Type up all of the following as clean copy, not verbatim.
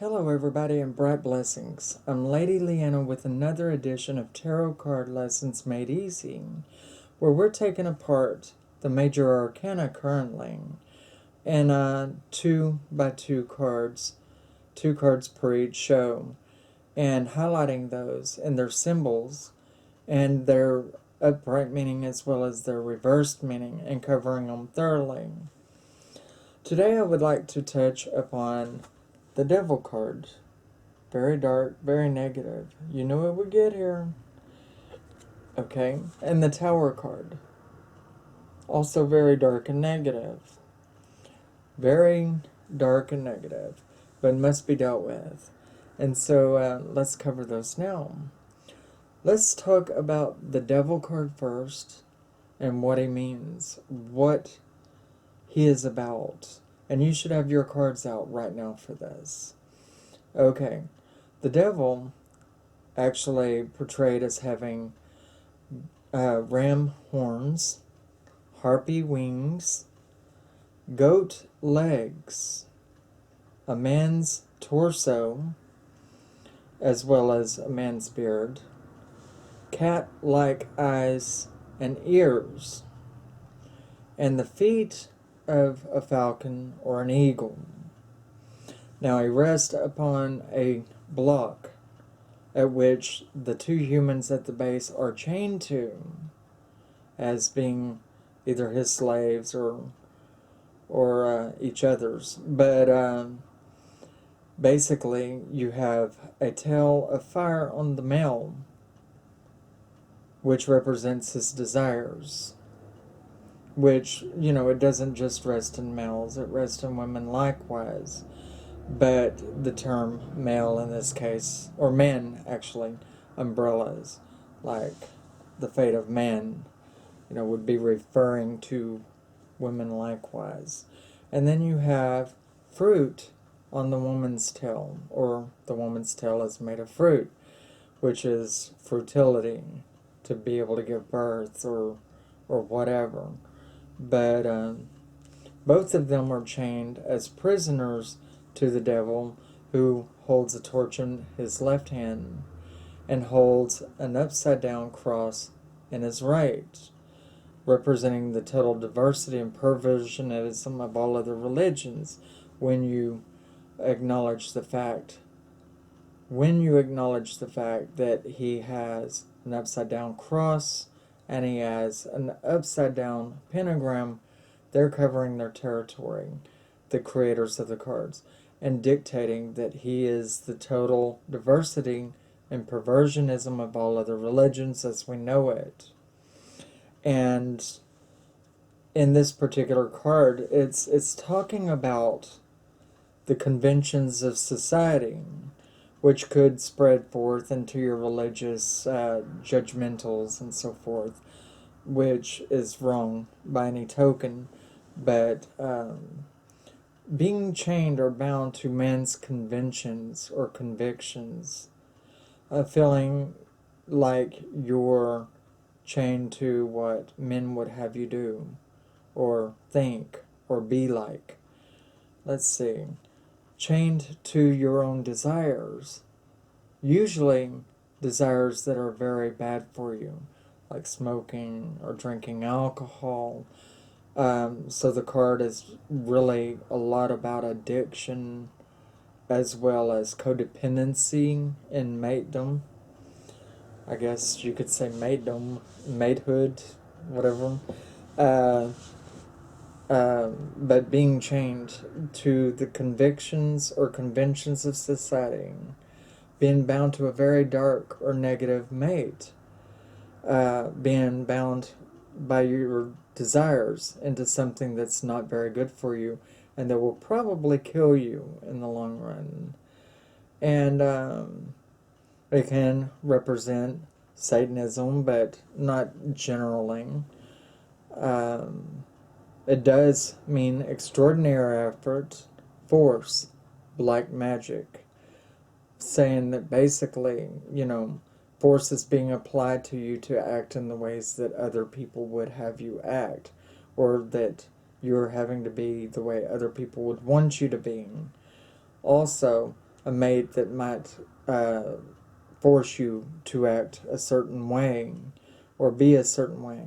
Hello everybody and bright blessings. I'm Lady Leeanna with another edition of Tarot Card Lessons Made Easy, where we're taking apart the major arcana currently, and 2 by 2 cards, 2 cards per each show, and highlighting those and their symbols and their upright meaning as well as their reversed meaning and covering them thoroughly. Today I would like to touch upon the Devil card. Very dark, very negative. You know what we get here. Okay? And the Tower card. Also very dark and negative. Very dark and negative, but must be dealt with. And so let's cover those now. Let's talk about the Devil card first and what he means. What he is about. And you should have your cards out right now for this. Okay. The devil actually portrayed as having ram horns, harpy wings, goat legs, a man's torso, as well as a man's beard, cat-like eyes and ears, and the feet of a falcon or an eagle. Now he rests upon a block at which the 2 humans at the base are chained to as being either his slaves or each other's. But basically you have a tail of fire on the male, which represents his desires. Which, you know, it doesn't just rest in males, it rests in women likewise. But the term male in this case, or men actually, umbrellas, like the fate of man, you know, would be referring to women likewise. And then you have fruit on the woman's tail, or the woman's tail is made of fruit, which is fertility, to be able to give birth or whatever. But both of them are chained as prisoners to the devil, who holds a torch in his left hand and holds an upside-down cross in his right, representing the total diversity and perversionism of all other religions. When you acknowledge the fact that he has an upside-down cross and he has an upside-down pentagram, they're covering their territory, the creators of the cards, and dictating that he is the total diversity and perversionism of all other religions as we know it. And in this particular card, it's talking about the conventions of society, which could spread forth into your religious judgmentals and so forth, which is wrong by any token. But being chained or bound to man's conventions or convictions, feeling like you're chained to what men would have you do, or think, or be like. Let's see. Chained to your own desires. Usually desires that are very bad for you, like smoking or drinking alcohol. So the card is really a lot about addiction as well as codependency and matedom. I guess you could say matedom, matehood, whatever. But being chained to the convictions or conventions of society, being bound to a very dark or negative mate, being bound by your desires into something that's not very good for you and that will probably kill you in the long run. And it can represent Satanism, but not generally. It does mean extraordinary effort, force, black magic, saying that basically, you know, force is being applied to you to act in the ways that other people would have you act, or that you're having to be the way other people would want you to be. Also, a mate that might force you to act a certain way or be a certain way.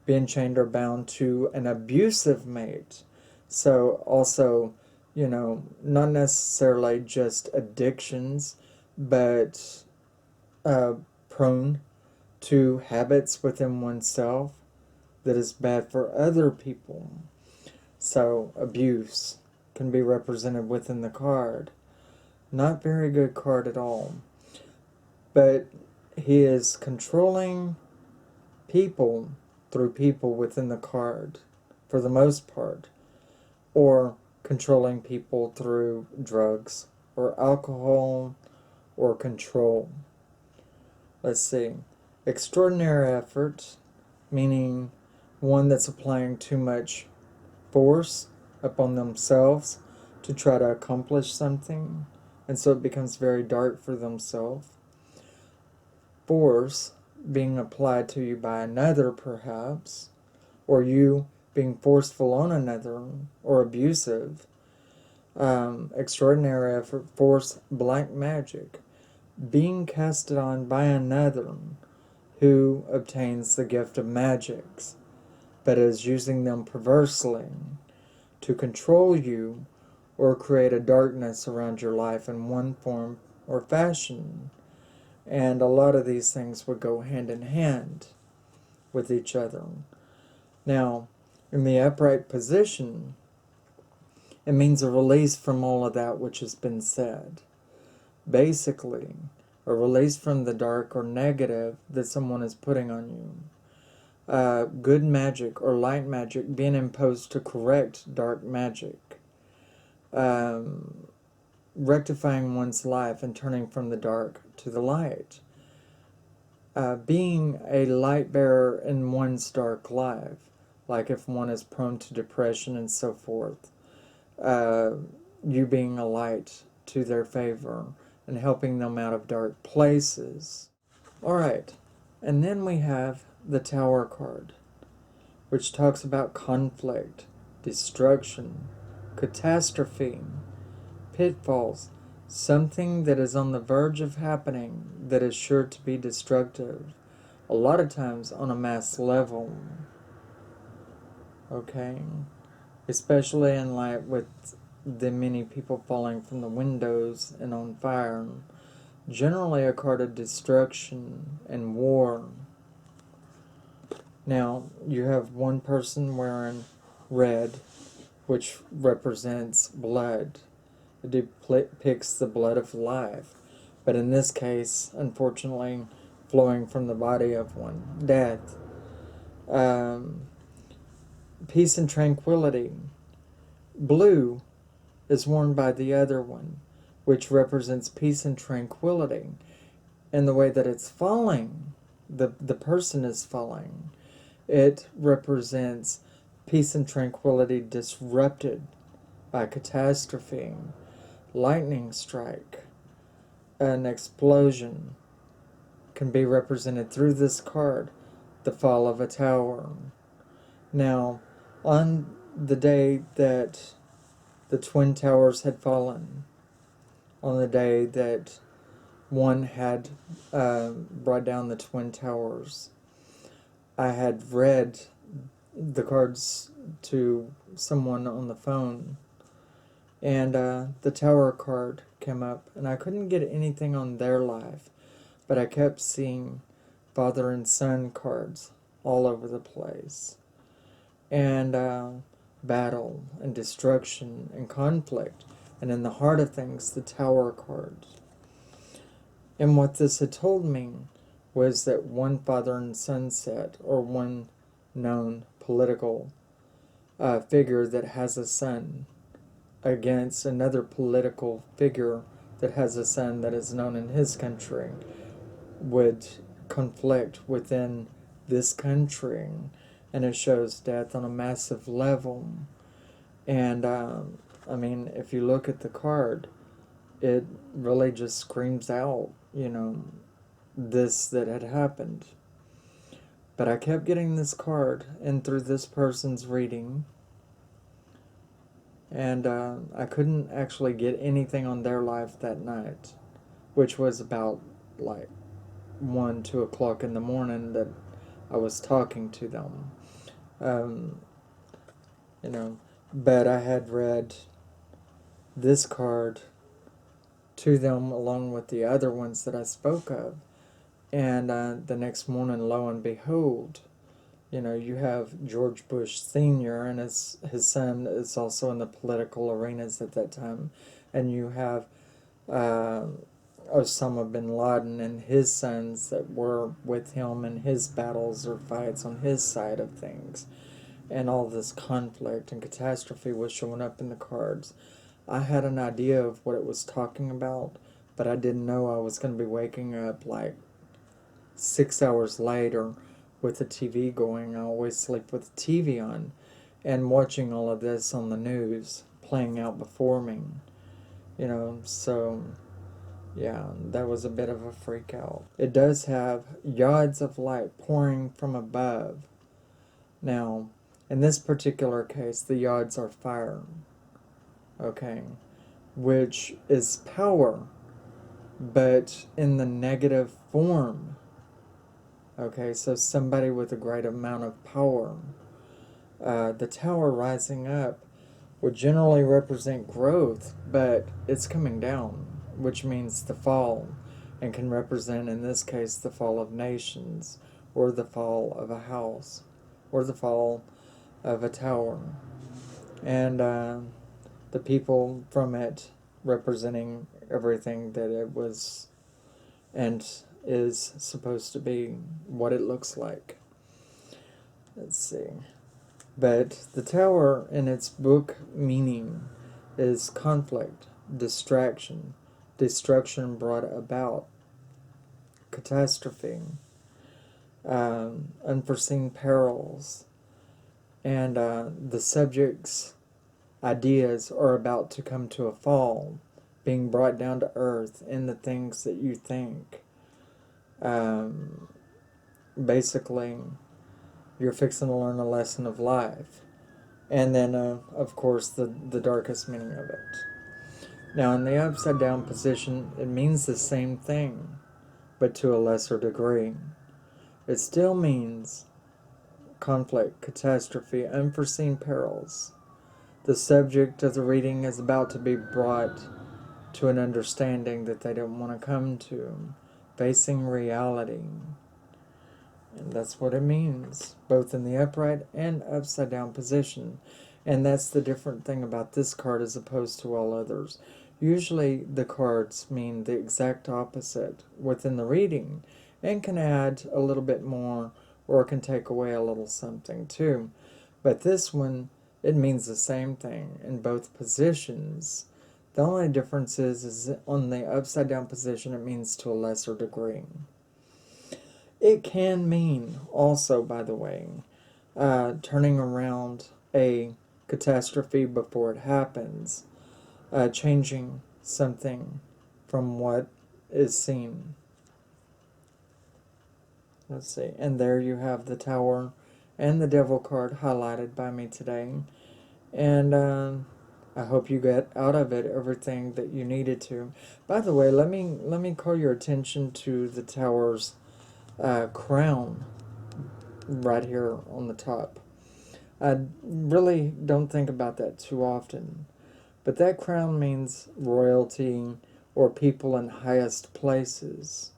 Being chained or bound to an abusive mate. So also, not necessarily just addictions, but prone to habits within oneself that is bad for other people. So abuse can be represented within the card. Not very good card at all. But he is controlling people through people within the card, for the most part, or controlling people through drugs or alcohol or control. Let's see. Extraordinary effort, meaning one that's applying too much force upon themselves to try to accomplish something, and so it becomes very dark for themselves. Force being applied to you by another, perhaps, or you being forceful on another, or abusive. Extraordinary effort, force, black magic, being casted on by another who obtains the gift of magics, but is using them perversely to control you or create a darkness around your life in one form or fashion. And a lot of these things would go hand in hand with each other. Now, in the upright position, it means a release from all of that which has been said. Basically, a release from the dark or negative that someone is putting on you. Good magic or light magic being imposed to correct dark magic. Rectifying one's life and turning from the dark to the light. Being a light bearer in one's dark life, like if one is prone to depression and so forth. You being a light to their favor and helping them out of dark places. Alright, and then we have the Tower card, which talks about conflict, destruction, catastrophe, pitfalls, something that is on the verge of happening that is sure to be destructive, a lot of times on a mass level. Okay? Especially in light with the many people falling from the windows and on fire. Generally a card of destruction and war. Now, you have one person wearing red, which represents blood. It depicts the blood of life. But in this case, unfortunately, flowing from the body of one. Death. Peace and tranquility. Blue is worn by the other one, which represents peace and tranquility. And the way that it's falling, the person is falling, it represents peace and tranquility disrupted by catastrophe, lightning strike, an explosion can be represented through this card, the fall of a tower. Now, on the day that the Twin Towers had fallen, on the day that one had brought down the Twin Towers, I had read the cards to someone on the phone, and the Tower card came up, and I couldn't get anything on their life, but I kept seeing father and son cards all over the place, and battle and destruction and conflict, and in the heart of things, the Tower card. And what this had told me was that one father and son set, or one known political figure that has a son, against another political figure that has a son that is known in his country, would conflict within this country, and it shows death on a massive level. And I mean, if you look at the card, it really just screams out, this that had happened. But I kept getting this card, and through this person's reading, And I couldn't actually get anything on their life that night, which was about like 1, 2 o'clock in the morning that I was talking to them. Um, you know, but I had read this card to them along with the other ones that I spoke of. And the next morning, lo and behold, you have George Bush Sr. and his son is also in the political arenas at that time. And you have uh, Osama bin Laden and his sons that were with him in his battles or fights on his side of things. And all this conflict and catastrophe was showing up in the cards. I had an idea of what it was talking about, but I didn't know I was going to be waking up like 6 hours later with the TV going. I always sleep with the TV on and watching all of this on the news playing out before me. So yeah, that was a bit of a freak out. It does have yards of light pouring from above. Now, in this particular case, the yards are fire, okay, which is power, but in the negative form. Okay, so somebody with a great amount of power. The tower rising up would generally represent growth, but it's coming down, which means the fall, and can represent, in this case, the fall of nations, or the fall of a house, or the fall of a tower. And the people from it representing everything that it was and is supposed to be, what it looks like. Let's see. But the tower, in its book meaning, is conflict, distraction, destruction brought about, catastrophe, unforeseen perils, and the subject's ideas are about to come to a fall, being brought down to earth in the things that you think. Basically, you're fixing to learn a lesson of life. And then, of course, the darkest meaning of it. Now, in the upside down position, it means the same thing, but to a lesser degree. It still means conflict, catastrophe, unforeseen perils. The subject of the reading is about to be brought to an understanding that they don't want to come to, facing reality. And that's what it means, both in the upright and upside down position. And that's the different thing about this card as opposed to all others. Usually the cards mean the exact opposite within the reading and can add a little bit more or can take away a little something too. But this one, it means the same thing in both positions. The only difference is on the upside down position, it means to a lesser degree. It can mean also, by the way, turning around a catastrophe before it happens, changing something from what is seen. Let's see, and there you have the Tower and the Devil card highlighted by me today. And I hope you get out of it everything that you needed to. By the way, let me call your attention to the Tower's crown right here on the top. I really don't think about that too often, but that crown means royalty or people in highest places.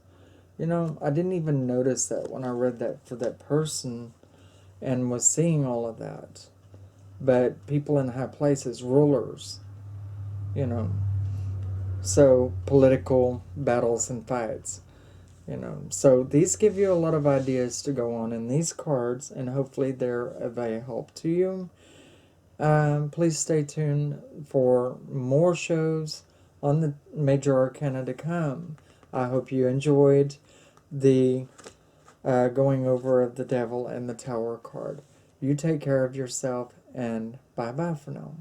I didn't even notice that when I read that for that person and was seeing all of that. But people in high places, rulers, so political battles and fights. So these give you a lot of ideas to go on in these cards, and hopefully they're of a help to you. Please stay tuned for more shows on the Major Arcana to come. I hope you enjoyed the going over of the Devil and the Tower card. You take care of yourself, and bye-bye for now.